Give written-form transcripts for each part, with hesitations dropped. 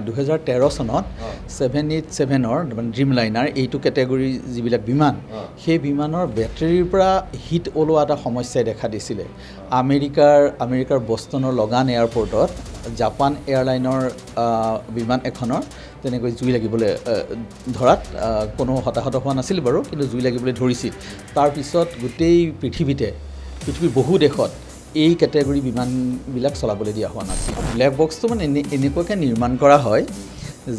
2013 চনত 787-ৰ মানে ড্ৰিমলাইনাৰ এইটো কেটেগৰী যিবিলাক বিমান সেই বিমানৰ বেটাৰীৰ পৰা হিট ওলোৱা এটা সমস্যাই দেখা দিছিলে আমেৰিকাৰ বষ্টনৰ লগান এয়াৰপৰ্টত জাপান এয়াৰলাইনৰ বিমান এখনৰ তেনেকৈ জুই লাগিবলৈ ধৰাত কোনো হতাহত হোৱা নাছিল বাৰু কিন্তু জুই লাগিবলৈ ধৰিছিল তাৰ পিছত গোটেই পৃথিৱীৰ বহু দেশত এই কেটেগৰী বিমানবিলাক চলাবলৈ দিয়া হোৱা নাছিল ব্লেক বক্সটো মানে এনেকুৱাকৈ নিৰ্মাণ কৰা হয়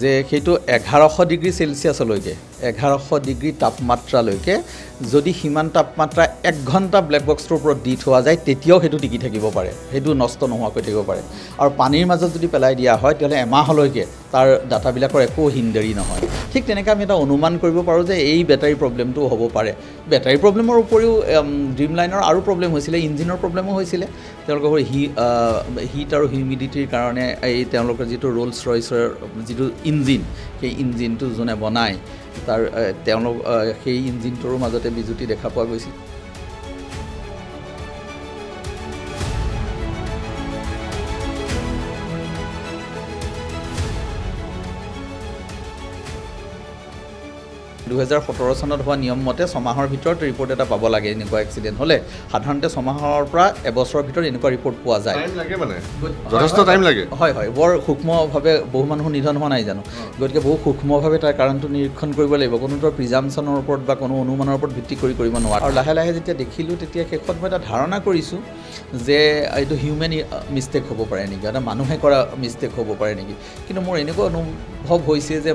যে সেইটো 1100 ডিগ্ৰী সেলসিয়াছলৈকে 1100 ডিগ্ৰী তাপমাত্ৰালৈকে যদি হিমান তাপমাত্ৰা 1 ঘণ্টা ব্লেক বক্সটোৰ ওপৰত দি থোৱা যায় তেতিয়াও হেতু টিকি থাকিব পাৰে হেতু নষ্ট নোহোৱাকৈ থাকিব পাৰে আৰু পানীৰ মাজত যদি পেলাই দিয়া হয় তেতিয়াহ'লে এমাহলৈকে তাৰ ডাটাবিলাকৰ একো হিন্দেৰি নহয় ঠিক তেনেকৈ আমি এটা অনুমান কৰিব পাৰোঁ যে এই বেটাৰী প্ৰব্লেমটো হ'ব পাৰে বেটাৰী প্ৰব্লেমৰ উপৰিও ড্ৰিমলাইনৰ আৰু প্ৰব্লেম হৈছিলে ইঞ্জিনৰ প্ৰব্লেমো হৈছিলে তেওঁলোকৰ হিট আৰু হিউমিডিটিৰ কাৰণে এই তেওঁলোকৰ যিটো ৰোলছ ৰয়ছৰ যিটো ইঞ্জিন সেই ইঞ্জিনটো যোনে বনায় তাৰ তেওঁলোক সেই ইঞ্জিনটোৰ মাজতে বিজুতি দেখা পোৱা গৈছিল চনত হোৱা নিয়ম মতে 6 মাহৰ ভিতৰত ৰিপৰ্ট এটা পাব লাগে এনেকুৱা এক্সিডেণ্ট হ'লে সাধাৰণতে 6 মাহৰ পৰা এবছৰৰ ভিতৰত এনেকুৱা ৰিপৰ্ট পোৱা যায় টাইম লাগে মানে যথেষ্ট টাইম লাগে হয় বৰ সূক্ষ্মভাৱে বহু মানুহ নিধন হোৱা নাই জানো গতিকে বহু সূক্ষ্মভাৱে তাৰ কাৰণটো নিৰীক্ষণ কৰিব লাগিব কোনো ধৰ প্ৰিজাম্পশ্যনৰ ওপৰত বা কোনো অনুমানৰ ওপৰত ভিত্তি কৰিব নোৱাৰে আৰু লাহে লাহে যেতিয়া দেখিলোঁ তেতিয়া শেষত মই এটা ধাৰণা কৰিছোঁ যে এইটো হিউমেন মিষ্টেক হ'ব পাৰে নেকি এটা মানুহে কৰা মিষ্টেক হ'ব পাৰে নেকি কিন্তু মোৰ এনেকুৱা অনুভৱ হৈছে যে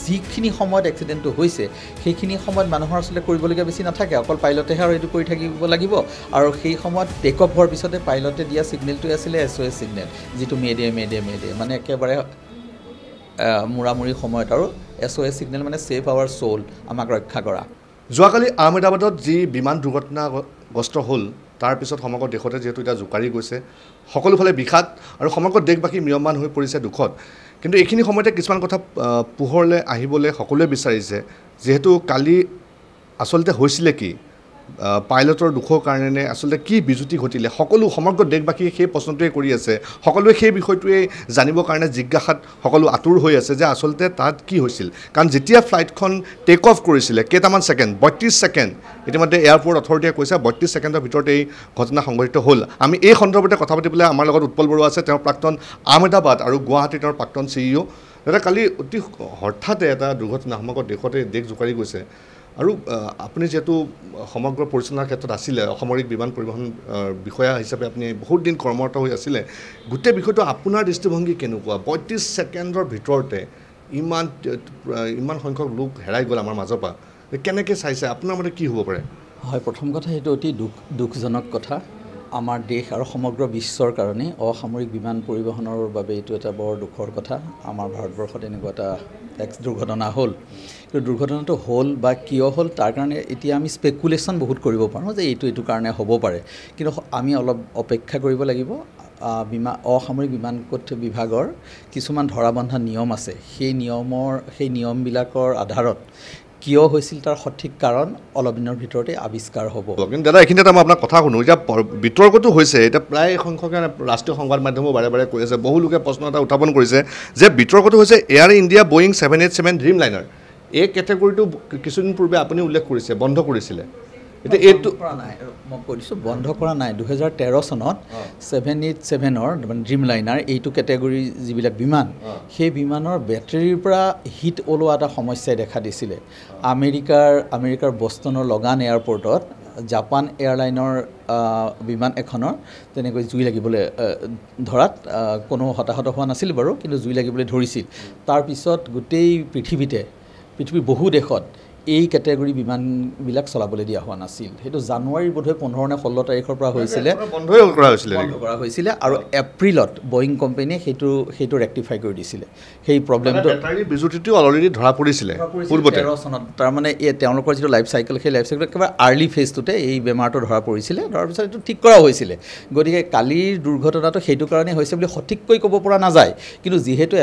যিখিনি সময়ত এক্সিডেণ্টটো হৈছে সেইখিনি সময়ত মানুহৰ আচলতে কৰিবলগীয়া বেছি নাথাকে অকল পাইলটেহে আৰু এইটো কৰি থাকিব লাগিব আৰু সেই সময়ত টেক অফ হোৱাৰ পিছতে পাইলটে দিয়া ছিগনেলটোৱে আছিলে SOS ছিগনেল যিটো মেডে মানে একেবাৰে মুৰামুৰি সময়ত আৰু SOS ছিগনেল মানে ছেভ আৱাৰ সোল আমাক ৰক্ষা কৰা যোৱাকালি আহমেদাবাদত যি বিমান দুৰ্ঘটনাগ্ৰস্ত হ'ল তাৰ পিছত সমগ্ৰ দেশতে যেহেতু এটা জোকাৰি গৈছে সকলোফালে বিষাদ আৰু সমগ্ৰ দেশবাসী ম্ৰিয়মান হৈ পৰিছে দুখত কিন্তু এইখিনি সময়তে কিছুমান কথা পোহৰলৈ আহিবলৈ সকলোৱে বিচাৰিছে যেহেতু কালি আচলতে হৈছিলে কি পাইলটৰ দুখৰ কাৰণে আচলতে কি বিজুতি ঘটিলে সকলো সমগ্ৰ দেশবাসীয়ে সেই প্ৰশ্নটোৱে কৰি আছে সকলোৱে সেই বিষয়টোৱে জানিবৰ কাৰণে জিজ্ঞাসাত সকলো আতুৰ হৈ আছে যে আচলতে তাত কি হৈছিল কাৰণ যেতিয়া ফ্লাইটখন টেক অফ কৰিছিলে কেইটামান ছেকেণ্ড 32 ছেকেণ্ড ইতিমধ্যে এয়াৰপৰ্ট অথৰিটিয়ে কৈছে 32 ছেকেণ্ডৰ ভিতৰত এই ঘটনা সংঘটিত হ'ল আমি এই সন্দৰ্ভতে কথা পাতিবলৈ আমাৰ লগত উৎপল বৰুৱা আছে তেওঁৰ প্ৰাক্তন আহমেদাবাদ আৰু গুৱাহাটীৰ তেওঁৰ প্ৰাক্তন CEO দাদা কালি অতি হঠাতে এটা দুৰ্ঘটনা সমগ্ৰ দেশতে দেশ জোকাৰি গৈছে আৰু আপুনি যেহেতু সমগ্ৰ পৰিচালনাৰ ক্ষেত্ৰত আছিলে অসামৰিক বিমান পৰিবহণ বিষয়া হিচাপে আপুনি বহুত দিন কৰ্মৰত হৈ আছিলে গোটেই বিষয়টো আপোনাৰ দৃষ্টিভংগী কেনেকুৱা 32 ছেকেণ্ডৰ ভিতৰতে ইমান সংখ্যক লোক হেৰাই গ'ল আমাৰ মাজৰ পৰা কেনেকৈ চাইছে আপোনাৰ মতে কি হ'ব পাৰে হয় প্ৰথম কথা সেইটো অতি দুখজনক কথা আমাৰ দেশ আৰু সমগ্ৰ বিশ্বৰ কাৰণে অসামৰিক বিমান পৰিবহণৰ বাবে এইটো এটা বৰ দুখৰ কথা আমাৰ ভাৰতবৰ্ষত এনেকুৱা এটা দুৰ্ঘটনা হ'ল কিন্তু দুৰ্ঘটনাটো হ'ল বা কিয় হ'ল তাৰ কাৰণে এতিয়া আমি স্পেকুলেশ্যন বহুত কৰিব পাৰোঁ যে এইটো কাৰণে হ'ব পাৰে কিন্তু আমি অলপ অপেক্ষা কৰিব লাগিব অসামৰিক বিমান বিভাগৰ কিছুমান ধৰাবন্ধা নিয়ম আছে সেই নিয়মবিলাকৰ আধাৰত কিয় হৈছিল তাৰ সঠিক কাৰণ অলপ দিনৰ ভিতৰতে আৱিষ্কাৰ হ'ব কিন্তু দাদা এইখিনিতে মই আপোনাক কথা শুনো এতিয়া বিতৰ্কটো হৈছে এতিয়া প্ৰায় সংখ্যকে ৰাষ্ট্ৰীয় সংবাদ মাধ্যমো বাৰে বাৰে কৈ আছে বহু লোকে প্ৰশ্ন এটা উত্থাপন কৰিছে যে বিতৰ্কটো হৈছে এয়াৰ ইণ্ডিয়া বয়িং 787 ড্ৰিমলাইনাৰ এই কেটেগৰীটো কিছুদিন পূৰ্বে আপুনি উল্লেখ কৰিছে বন্ধ কৰিছিলে এতিয়া এইটো মই কৈছোঁ বন্ধ কৰা নাই 2013 চনত 787-ৰ মানে ড্ৰিমলাইনাৰ এইটো কেটেগৰী যিবিলাক বিমান সেই বিমানৰ বেটাৰীৰ পৰা হিট ওলোৱা এটা সমস্যাই দেখা দিছিলে আমেৰিকাৰ বষ্টনৰ লগান এয়াৰপৰ্টত জাপান এয়াৰলাইনৰ বিমান এখনৰ তেনেকৈ জুই লাগিবলৈ ধৰাত কোনো হতাহত হোৱা নাছিল বাৰু কিন্তু জুই লাগিবলৈ ধৰিছিল তাৰ পিছত গোটেই পৃথিৱীৰ বহু দেশত এই কেটেগৰী বিমানবিলাক চলাবলৈ দিয়া হোৱা নাছিল সেইটো জানুৱাৰীৰ বোধহয় 15 নে 16 তাৰিখৰ পৰা বন্ধ কৰা হৈছিলে আৰু এপ্ৰিলত বয়িং কোম্পানীয়ে সেইটো ৰেক্টিফাই কৰি দিছিলে সেই প্ৰব্লেমটো বিজুতিটো অলৰেডি ধৰা পৰিছিলে পূৰ্বতে 13 চনত তাৰমানে তেওঁলোকৰ যিটো লাইফ চাইকেল সেই লাইফ চাইকেল একেবাৰে আৰ্লি ফেজটোতে এই বেমাৰটো ধৰা পৰিছিলে ধৰাৰ পিছত এইটো ঠিক কৰা হৈছিলে গতিকে কালিৰ দুৰ্ঘটনাটো সেইটো কাৰণে হৈছে বুলি সঠিককৈ ক'ব পৰা নাযায় কিন্তু যিহেতু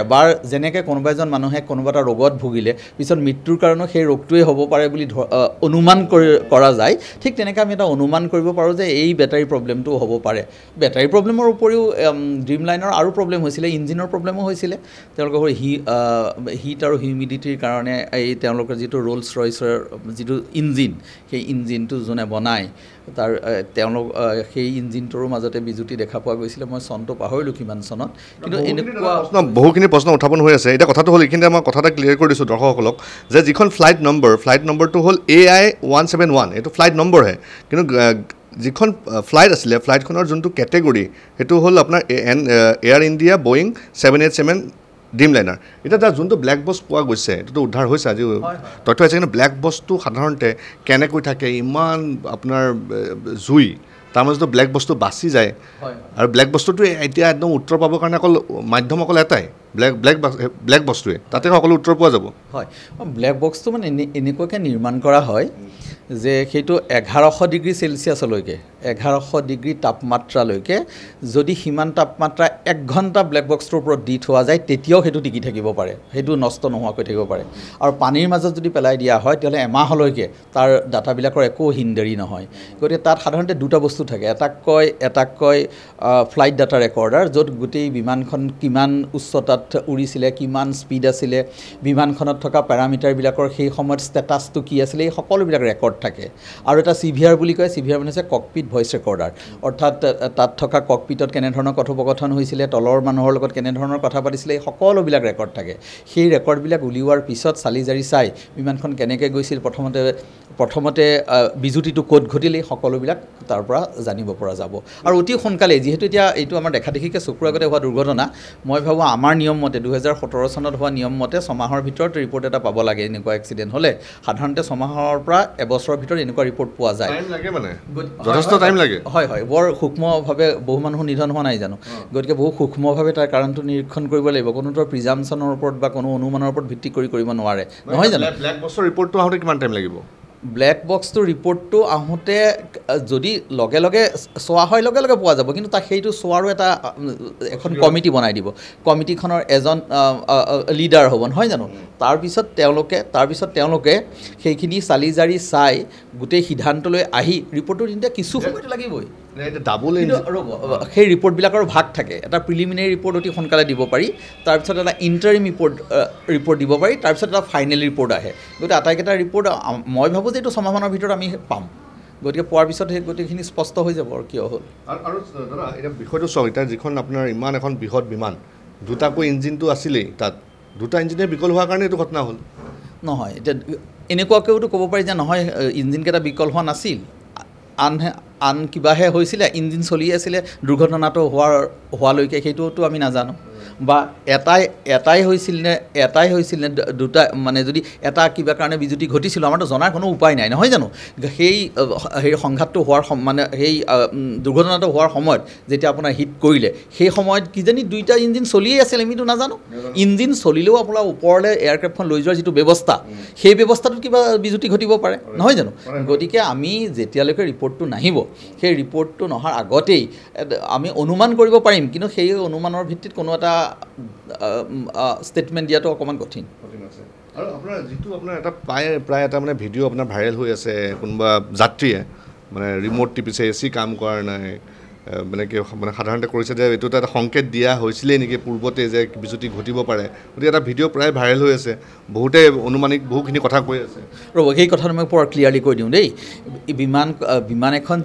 এবাৰ যেনেকৈ কোনোবা এজন মানুহে কোনোবা এটা ৰোগত ভুগিলে পিছত মৃত্যুৰ কাৰণেও সেই ৰোগটোৱে হ'ব পাৰে বুলি অনুমান কৰা যায় ঠিক তেনেকৈ আমি এটা অনুমান কৰিব পাৰোঁ যে এই বেটাৰী প্ৰব্লেমটো হ'ব পাৰে বেটাৰী প্ৰব্লেমৰ উপৰিও ড্ৰিম লাইনৰ আৰু প্ৰব্লেম হৈছিলে ইঞ্জিনৰ প্ৰব্লেমো হৈছিলে তেওঁলোকৰ হিট আৰু হিউমিডিটিৰ কাৰণে এই তেওঁলোকৰ যিটো ৰোলছ ৰয়ছৰ যিটো ইঞ্জিন সেই ইঞ্জিনটো যোনে বনায় তাৰ তেওঁলোক সেই ইঞ্জিনটোৰ মাজতে বিজুতি দেখা পোৱা গৈছিলে মই চনটো পাহৰিলোঁ কিমান চনত কিন্তু এনেকুৱা বহুখিনি প্ৰশ্ন উত্থাপন হৈ আছে এতিয়া কথাটো হ'ল এইখিনিতে মই কথা এটা ক্লিয়াৰ কৰি দিছোঁ দৰ্শকসকলক যে যিখন ফ্লাইট নম্বৰটো হ'ল AI-171 এইটো ফ্লাইট নম্বৰহে কিন্তু যিখন ফ্লাইট আছিলে ফ্লাইটখনৰ যোনটো কেটেগৰী সেইটো হ'ল আপোনাৰ air India Boeing 787 dream liner এতিয়া তাৰ যোনটো ব্লেক বক্স পোৱা গৈছে এইটোতো উদ্ধাৰ হৈছে আজি তথ্য হৈছে কিন্তু ব্লেক বক্সটো সাধাৰণতে কেনেকৈ থাকে ইমান আপোনাৰ জুই তাৰ মাজতো ব্লেক বক্সটো বাচি যায় আৰু ব্লেক বক্সটোতো এতিয়া একদম উত্তৰ পাবৰ কাৰণে মাধ্যম অকল এটাই ব্লেক বক্সটোৱে তাতে সকলো উত্তৰ পোৱা যাব হয় ব্লেক বক্সটো মানে এনেকুৱাকৈ নিৰ্মাণ কৰা হয় যে সেইটো 1100 ডিগ্ৰী চেলচিয়াছলৈকে 1100 ডিগ্ৰী তাপমাত্ৰালৈকে যদি সিমান তাপমাত্ৰা 1 ঘণ্টা ব্লেক বক্সটোৰ ওপৰত দি থোৱা যায় তেতিয়াও সেইটো টিকি থাকিব পাৰে সেইটো নষ্ট নোহোৱাকৈ থাকিব পাৰে আৰু পানীৰ মাজত যদি পেলাই দিয়া হয় তেতিয়াহ'লে এমাহলৈকে তাৰ ডাটাবিলাকৰ একো হিন্দেৰি নহয় গতিকে তাত সাধাৰণতে দুটা বস্তু থাকে এটাক কয় ফ্লাইট ডাটা ৰেকৰ্ডাৰ য'ত গোটেই বিমানখন কিমান উচ্চতাত উৰিছিলে কিমান স্পীড আছিলে বিমানখনত থকা পেৰামিটাৰবিলাকৰ সেই সময়ত ষ্টেটাছটো কি আছিলে এই সকলোবিলাক ৰেকৰ্ড থাকে আৰু এটা CVR বুলি কয় CVR মানে হৈছে ককপিট ভইচ ৰেকৰ্ডাৰ অৰ্থাৎ তাত থকা ককপিটত কেনেধৰণৰ কথোপকথন হৈছিলে তলৰ মানুহৰ লগত কেনেধৰণৰ কথা পাতিছিলে এই সকলোবিলাক ৰেকৰ্ড থাকে সেই ৰেকৰ্ডবিলাক উলিওৱাৰ পিছত চালি জাৰি চাই বিমানখন কেনেকৈ গৈছিল প্ৰথমতে বিজুতিটো ক'ত ঘটিলে সকলোবিলাক তাৰ পৰা জানিব পৰা যাব আৰু অতি সোনকালে যিহেতু এতিয়া এইটো আমাৰ দেখা দেখিকৈ চকুৰ আগতে হোৱা দুৰ্ঘটনা মই ভাবোঁ আমাৰ নিয়ম মতে 2017 চনত হোৱা নিয়ম মতে 6 মাহৰ ভিতৰত ৰিপৰ্ট এটা পাব লাগে এনেকুৱা এক্সিডেণ্ট হ'লে সাধাৰণতে 6 মাহৰ পৰা এবছৰৰ ভিতৰত এনেকুৱা ৰিপৰ্ট পোৱা যায় যথেষ্ট টাইম লাগে হয় বৰ সূক্ষ্মভাৱে বহু মানুহ নিধন হোৱা নাই জানো গতিকে বহু সূক্ষ্মভাৱে তাৰ কাৰণটো নিৰীক্ষণ কৰিব লাগিব কোনো ধৰ প্ৰিজামশ্যনৰ ওপৰত বা কোনো অনুমানৰ ওপৰত ভিত্তি কৰিব নোৱাৰে নহয় জানো ব্লেক বক্সৰ ৰিপৰ্টটো আহোঁতে কিমান টাইম লাগিব ব্লেক বক্সটোৰ ৰিপৰ্টটো আহোঁতে যদি লগে লগে চোৱা হয় লগে লগে পোৱা যাব কিন্তু তাক সেইটো চোৱাৰো এখন কমিটি বনাই দিব কমিটিখনৰ এজন লিডাৰ হ'ব নহয় জানো তাৰপিছত তেওঁলোকে সেইখিনি চালি জাৰি চাই গোটেই সিদ্ধান্তলৈ আহি ৰিপৰ্টটো দিওঁতে কিছু সময়তো লাগিবই সেই ৰিপৰ্টবিলাকৰ ভাগ থাকে এটা প্ৰিলিমিনেৰী ৰিপৰ্ট অতি সোনকালে দিব পাৰি তাৰপিছত এটা ইণ্টাৰিম ৰিপৰ্ট দিব পাৰি তাৰপিছত এটা ফাইনেল ৰিপৰ্ট আহে গতিকে আটাইকেইটা ৰিপৰ্ট মই ভাবোঁ যে এইটো 6 মাহৰ ভিতৰত আমি পাম গতিকে পোৱাৰ পিছত সেই গোটেইখিনি স্পষ্ট হৈ যাব আৰু কিয় হ'ল আৰু দাদা এতিয়া বিষয়টো চাওক এতিয়া যিখন আপোনাৰ ইমান এখন বৃহৎ বিমান দুটাকৈ ইঞ্জিনটো আছিলেই তাত দুটা ইঞ্জিনে বিকল হোৱাৰ কাৰণে এইটো ঘটনা হ'ল নহয় এতিয়া এনেকুৱাকৈওতো ক'ব পাৰি যে নহয় ইঞ্জিনকেইটা বিকল হোৱা নাছিল আন কিবাহে হৈছিলে ইঞ্জিন চলি আছিলে দুৰ্ঘটনাটো হোৱালৈকে সেইটোতো আমি নাজানো বা এটাই হৈছিল নে দুটা মানে যদি এটা কিবা কাৰণে বিজুতি ঘটিছিল আমাৰতো জনাৰ কোনো উপায় নাই নহয় জানো সেই সংঘাতটো হোৱাৰ মানে সেই দুৰ্ঘটনাটো হোৱাৰ সময়ত যেতিয়া আপোনাৰ হিট কৰিলে সেই সময়ত কিজানি দুইটা ইঞ্জিন চলিয়েই আছিল আমিতো নাজানো ইঞ্জিন চলিলেও আপোনাৰ ওপৰলৈ এয়াৰক্ৰাফ্টখন লৈ যোৱাৰ যিটো ব্যৱস্থা সেই ব্যৱস্থাটোত কিবা বিজুতি ঘটিব পাৰে নহয় জানো গতিকে আমি যেতিয়ালৈকে ৰিপৰ্টটো নাহিব সেই ৰিপৰ্টটো নহাৰ আগতেই আমি অনুমান কৰিব পাৰিম কিন্তু সেই অনুমানৰ ভিত্তিত কোনো এটা ষ্টেটমেণ্ট দিয়াটো অকণমান কঠিন আৰু আপোনাৰ যিটো আপোনাৰ এটা প্ৰায় এটা মানে ভিডিঅ' আপোনাৰ ভাইৰেল হৈ আছে কোনোবা যাত্ৰীয়ে মানে ৰিম'ট টিপিছে AC কাম কৰা নাই মানে সাধাৰণতে কৰিছে যে এইটো এটা সংকেত দিয়া হৈছিলেই নেকি পূৰ্বতে যে বিজুতি ঘটিব পাৰে গতিকে এটা ভিডিঅ' প্ৰায় ভাইৰেল হৈ আছে বহুতে অনুমানিক বহুখিনি কথা কৈ আছে ৰ'ব সেই কথাটো মই পূৰা ক্লিয়াৰলি কৈ দিওঁ দেই বিমান এখন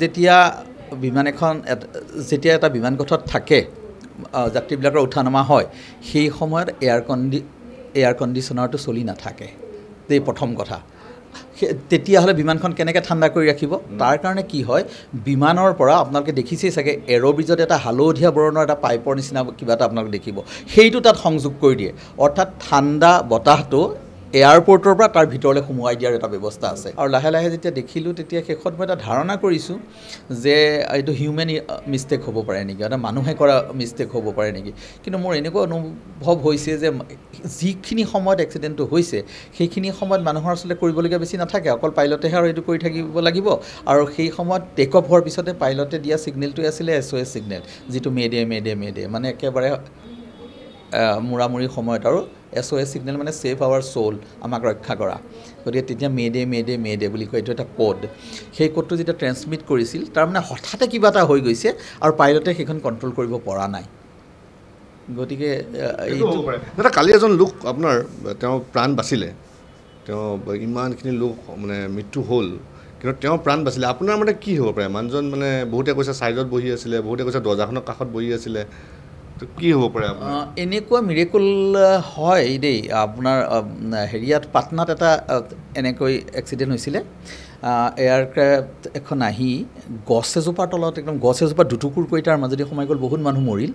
যেতিয়া এটা বিমান কোঠাত থাকে যাত্ৰীবিলাকৰ উঠা নমা হয় সেই সময়ত এয়াৰ কণ্ডিশ্যনাৰটো চলি নাথাকে এই প্ৰথম কথা তেতিয়াহ'লে বিমানখন কেনেকৈ ঠাণ্ডা কৰি ৰাখিব তাৰ কাৰণে কি হয় বিমানৰ পৰা আপোনালোকে দেখিছেই চাগে এৰ'ব্ৰিজত এটা হালধীয়া বৰণৰ এটা পাইপৰ নিচিনা কিবা এটা আপোনালোকে দেখিব সেইটো তাত সংযোগ কৰি দিয়ে অৰ্থাৎ ঠাণ্ডা বতাহটো এয়াৰপৰ্টৰ পৰা তাৰ ভিতৰলৈ সোমোৱাই দিয়াৰ এটা ব্যৱস্থা আছে আৰু লাহে লাহে যেতিয়া দেখিলোঁ তেতিয়া শেষত মই এটা ধাৰণা কৰিছোঁ যে এইটো হিউমেন মিষ্টেক হ'ব পাৰে নেকি এটা মানুহে কৰা মিষ্টেক হ'ব পাৰে নেকি কিন্তু মোৰ এনেকুৱা অনুভৱ হৈছে যে যিখিনি সময়ত এক্সিডেণ্টটো হৈছে সেইখিনি সময়ত মানুহৰ আচলতে কৰিবলগীয়া বেছি নাথাকে অকল পাইলটেহে আৰু এইটো কৰি থাকিব লাগিব আৰু সেই সময়ত টেক অফ হোৱাৰ পিছতে পাইলটে দিয়া ছিগনেলটোৱে আছিলে SOS ছিগনেল যিটো মে ডে মানে একেবাৰে মূৰামূৰি সময়ত আৰু SOS ছিগনেল মানে ছেভ আৱাৰ চ'ল, আমাক ৰক্ষা কৰা। গতিকে তেতিয়া মে ডে বুলি কয়, এইটো এটা কোড। সেই কোডটো যেতিয়া ট্ৰেন্সমিট কৰিছিল, তাৰমানে হঠাতে কিবা এটা হৈ গৈছে আৰু পাইলটে সেইখন কণ্ট্ৰল কৰিব পৰা নাই। গতিকে দাদা, কালি এজন লোক আপোনাৰ তেওঁ প্ৰাণ বাচিলে, তেওঁ ইমানখিনি লোক মানে মৃত্যু হ'ল, কিন্তু তেওঁ প্ৰাণ বাচিলে। আপোনাৰ মানে কি হ'ব পাৰে? মানুহজন মানে বহুতে কৈছে ছাইডত বহি আছিলে, বহুতে কৈছে দৰ্জাখনৰ কাষত বহি আছিলে, তো কি হ'ব পাৰে? এনেকুৱা মিৰেকুল হয় দেই। আপোনাৰ হেৰিয়াত পাটনাত এটা এনেকৈ এক্সিডেণ্ট হৈছিলে। এয়াৰক্ৰাফ্ট এখন আহি গছ এজোপাৰ তলত, একদম গছ এজোপা দুটুকুৰ কৰি তাৰ মাজেদি সোমাই গ'ল, বহুত মানুহ মৰিল।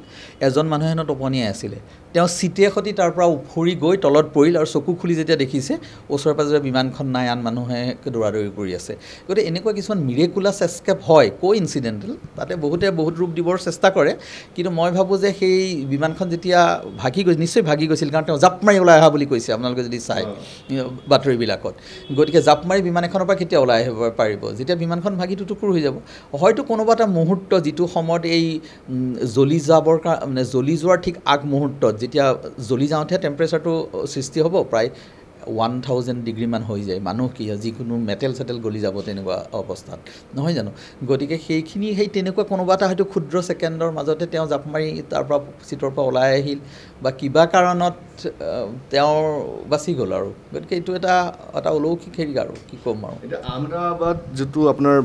এজন মানুহে হেনো টোপনিয়াই আছিলে, তেওঁ চিটিয়ে সতি তাৰ পৰা উফৰি গৈ তলত পৰিল আৰু চকু খুলি যেতিয়া দেখিছে ওচৰে পাজৰে বিমানখন নাই, আন মানুহে দৌৰাদৌৰি কৰি আছে। গতিকে এনেকুৱা কিছুমান মিৰেকুলাছ এস্কেপ হয়, ইনচিডেণ্টেল। তাতে বহুতে বহুত ৰূপ দিবৰ চেষ্টা কৰে, কিন্তু মই ভাবোঁ যে সেই বিমানখন যেতিয়া ভাগি গৈছিল, নিশ্চয় ভাগি গৈছিল, কাৰণ তেওঁ জাপ মাৰি ওলাই অহা বুলি কৈছে আপোনালোকে যদি চাই বাতৰিবিলাকত। গতিকে জাপ মাৰি বিমান এখনৰ পৰা কেতিয়া ওলাই আহিব পাৰিব? যেতিয়া বিমানখন ভাগি টুকুৰ হৈ যাব। হয়তো কোনোবা এটা মুহূৰ্ত, যিটো সময়ত এই জ্বলি যাবৰ মানে জ্বলি যোৱাৰ ঠিক আগ মুহূৰ্তত, যেতিয়া জ্বলি যাওঁতে টেম্পাৰেচাৰটো সৃষ্টি হ'ব, প্ৰায় 1000 ডিগ্ৰীমান হৈ যায়। মানুহ কি হয়, যিকোনো মেটেল চেটেল গলি যাব তেনেকুৱা অৱস্থাত, নহয় জানো? গতিকে সেইখিনি সেই তেনেকুৱা কোনোবা এটা হয়তো ক্ষুদ্ৰ ছেকেণ্ডৰ মাজতে তেওঁ জাপ মাৰি তাৰ পৰা চিটৰ পৰা ওলাই আহিল, বা কিবা কাৰণত তেওঁৰ বাচি গ'ল আৰু। গতিকে এইটো এটা অলৌকিক হেৰি আৰু, কি ক'ম আৰু। এতিয়া আহমেদাবাদ যিটো আপোনাৰ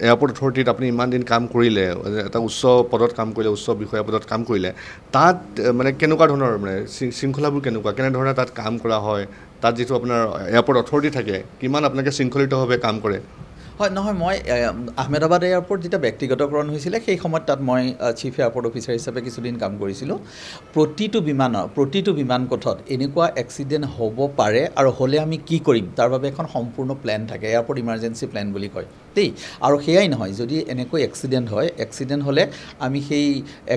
এয়াৰপৰ্ট অথৰিটিত আপুনি ইমান দিন কাম কৰিলে, এটা উচ্চ পদত কাম কৰিলে, উচ্চ বিষয়া পদত কাম কৰিলে, তাত মানে কেনেকুৱা ধৰণৰ মানে শৃংখলাবোৰ কেনেকুৱা, কেনেধৰণে তাত কাম কৰা হয়? তাত যিটো আপোনাৰ এয়াৰপৰ্ট অথৰিটি থাকে, কিমান আপোনালোকে শৃংখলিতভাৱে কাম কৰে? হয়, নহয়, মই আহমেদাবাদ এয়াৰপৰ্ট যেতিয়া ব্যক্তিগতকৰণ হৈছিলে, সেই সময়ত তাত মই চিফ এয়াৰপৰ্ট অফিচাৰ হিচাপে কিছুদিন কাম কৰিছিলোঁ। প্ৰতিটো বিমান কোঠত এনেকুৱা এক্সিডেণ্ট হ'ব পাৰে, আৰু হ'লে আমি কি কৰিম তাৰ বাবে এখন সম্পূৰ্ণ প্লেন থাকে, এয়াৰপৰ্ট ইমাৰ্জেঞ্চি প্লেন বুলি কয় দেই। আৰু সেয়াই নহয়, যদি এনেকৈ এক্সিডেণ্ট হয়, এক্সিডেণ্ট হ'লে আমি সেই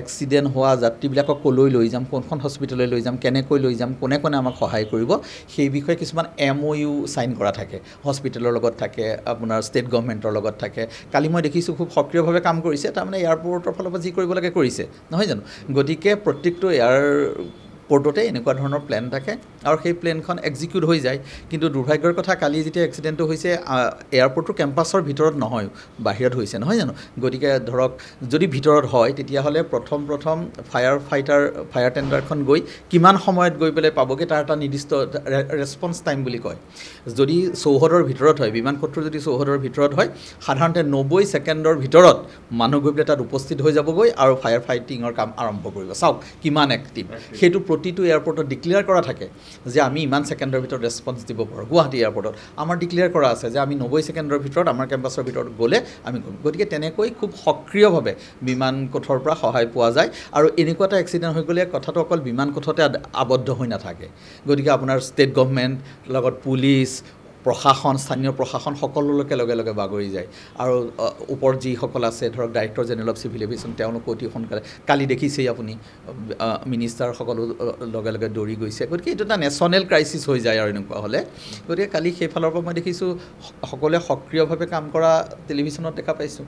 এক্সিডেণ্ট হোৱা যাত্ৰীবিলাকক ক'লৈ লৈ যাম, কোনখন হস্পিটেললৈ লৈ যাম, কেনেকৈ লৈ যাম, কোনে কোনে আমাক সহায় কৰিব, সেই বিষয়ে কিছুমান MOU চাইন কৰা থাকে। হস্পিটেলৰ লগত থাকে, আপোনাৰ ষ্টেট গভৰ্ণমেণ্টৰ লগত থাকে। কালি মই দেখিছোঁ খুব সক্ৰিয়ভাৱে কাম কৰিছে, তাৰমানে এয়াৰপৰ্টৰ ফালৰ পৰা যি কৰিব লাগে কৰিছে, নহয় জানো? গতিকে প্ৰত্যেকটো এয়াৰপৰ্টতে এনেকুৱা ধৰণৰ প্লেন থাকে, আৰু সেই প্লেনখন এক্সিকিউট হৈ যায়। কিন্তু দুৰ্ভাগ্যৰ কথা, কালি যেতিয়া এক্সিডেণ্টটো হৈছে, এয়াৰপৰ্টটোৰ কেম্পাছৰ ভিতৰত নহয়, বাহিৰত হৈছে, নহয় জানো? গতিকে ধৰক, যদি ভিতৰত হয়, তেতিয়াহ'লে প্ৰথম ফায়াৰ টেণ্ডাৰখন গৈ কিমান সময়ত গৈ পেলাই পাবগৈ, তাৰ এটা নিৰ্দিষ্ট ৰেছপন্স টাইম বুলি কয়। যদি চৌহদৰ ভিতৰত হয়, বিমান কোঠটো যদি চৌহদৰ ভিতৰত হয়, সাধাৰণতে 90 ছেকেণ্ডৰ ভিতৰত মানুহ গৈ পেলাই তাত উপস্থিত হৈ যাবগৈ আৰু ফায়াৰ ফাইটিঙৰ কাম আৰম্ভ কৰিব। চাওক কিমান এক্টিভ, সেইটো প্ৰতিটো এয়াৰপৰ্টত ডিক্লেয়াৰ কৰা থাকে যে আমি ইমান ছেকেণ্ডৰ ভিতৰত ৰেছপন্স দিব পাৰোঁ। গুৱাহাটী এয়াৰপৰ্টত আমাৰ ডিক্লেয়াৰ কৰা আছে যে আমি 90 ছেকেণ্ডৰ ভিতৰত আমাৰ কেম্পাছৰ ভিতৰত গ'লে আমি কৰিম। গতিকে তেনেকৈ খুব সক্ৰিয়ভাৱে বিমান কোঠৰ পৰা সহায় পোৱা যায়। আৰু এনেকুৱা এটা এক্সিডেণ্ট হৈ গ'লে কথাটো অকল বিমান কোঠতে আবদ্ধ হৈ নাথাকে। গতিকে আপোনাৰ ষ্টেট গভৰ্ণমেণ্ট লগত পুলিচ প্ৰশাসন, স্থানীয় প্ৰশাসন সকলোলৈকে লগে লগে বাগৰি যায়। আৰু ওপৰত যিসকল আছে, ধৰক director general of civil aviation, তেওঁলোকো অতি সোনকালে, কালি দেখিছেই আপুনি মিনিষ্টাৰ সকলো লগে লগে দৌৰি গৈছে। গতিকে এইটো এটা নেশ্যনেল ক্ৰাইচিছ হৈ যায় আৰু এনেকুৱা হ'লে। গতিকে কালি সেইফালৰ পৰা মই দেখিছোঁ সকলোৱে সক্ৰিয়ভাৱে কাম কৰা টেলিভিশ্যনত দেখা পাইছোঁ।